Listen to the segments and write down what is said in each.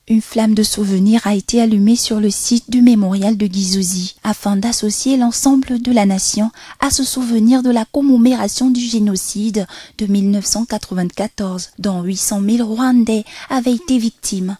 Une flamme de souvenir a été allumée sur le site du mémorial de Gizozi afin d'associer l'ensemble de la nation à ce souvenir de la commémoration du génocide de 1994, dont 800 000 Rwandais avaient été victimes.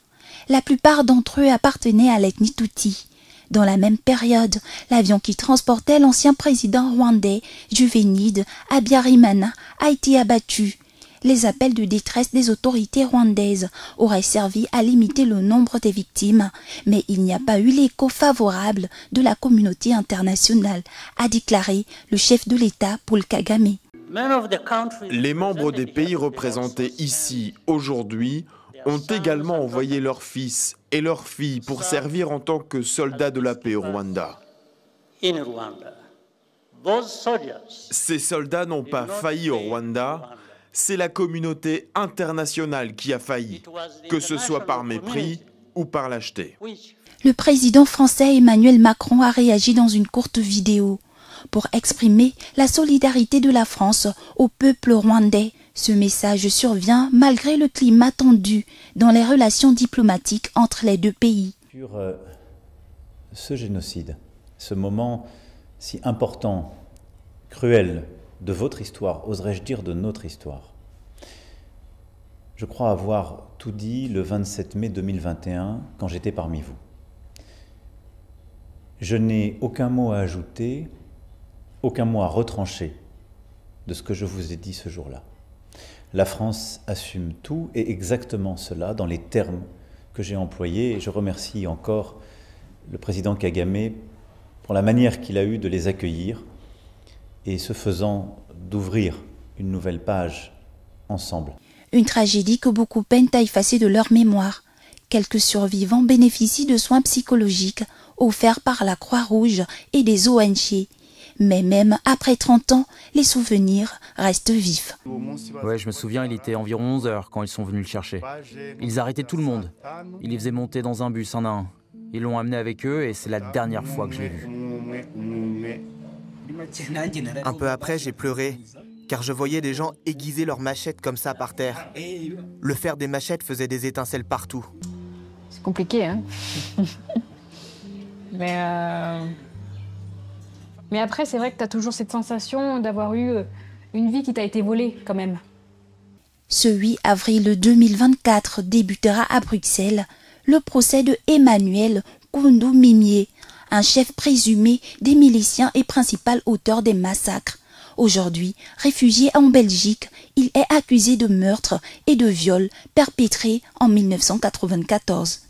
La plupart d'entre eux appartenaient à l'ethnie Tutsi. Dans la même période, l'avion qui transportait l'ancien président rwandais Juvenide Habyarimana a été abattu. Les appels de détresse des autorités rwandaises auraient servi à limiter le nombre des victimes, mais il n'y a pas eu l'écho favorable de la communauté internationale, a déclaré le chef de l'État Paul Kagame. Les membres des pays représentés ici aujourd'hui ont également envoyé leurs fils et leurs filles pour servir en tant que soldats de la paix au Rwanda. Ces soldats n'ont pas failli au Rwanda, c'est la communauté internationale qui a failli, que ce soit par mépris ou par lâcheté. Le président français Emmanuel Macron a réagi dans une courte vidéo pour exprimer la solidarité de la France au peuple rwandais. Ce message survient malgré le climat tendu dans les relations diplomatiques entre les deux pays. Sur ce génocide, ce moment si important, cruel de votre histoire, oserais-je dire de notre histoire, je crois avoir tout dit le 27 mai 2021 quand j'étais parmi vous. Je n'ai aucun mot à ajouter, aucun mot à retrancher de ce que je vous ai dit ce jour-là. La France assume tout et exactement cela dans les termes que j'ai employés. Et je remercie encore le président Kagame pour la manière qu'il a eue de les accueillir et ce faisant d'ouvrir une nouvelle page ensemble. Une tragédie que beaucoup peinent à effacer de leur mémoire. Quelques survivants bénéficient de soins psychologiques offerts par la Croix-Rouge et des ONG. Mais même après 30 ans, les souvenirs restent vifs. Ouais, je me souviens, il était environ 11 h quand ils sont venus le chercher. Ils arrêtaient tout le monde. Ils les faisaient monter dans un bus un à un. Ils l'ont amené avec eux et c'est la dernière fois que je l'ai vu. Un peu après, j'ai pleuré, car je voyais des gens aiguiser leurs machettes comme ça par terre. Le fer des machettes faisait des étincelles partout. C'est compliqué, hein. Mais après, c'est vrai que tu as toujours cette sensation d'avoir eu une vie qui t'a été volée, quand même. Ce 8 avril 2024 débutera à Bruxelles le procès de Emmanuel Koundoumimié, un chef présumé des miliciens et principal auteur des massacres. Aujourd'hui, réfugié en Belgique, il est accusé de meurtre et de viol perpétrés en 1994.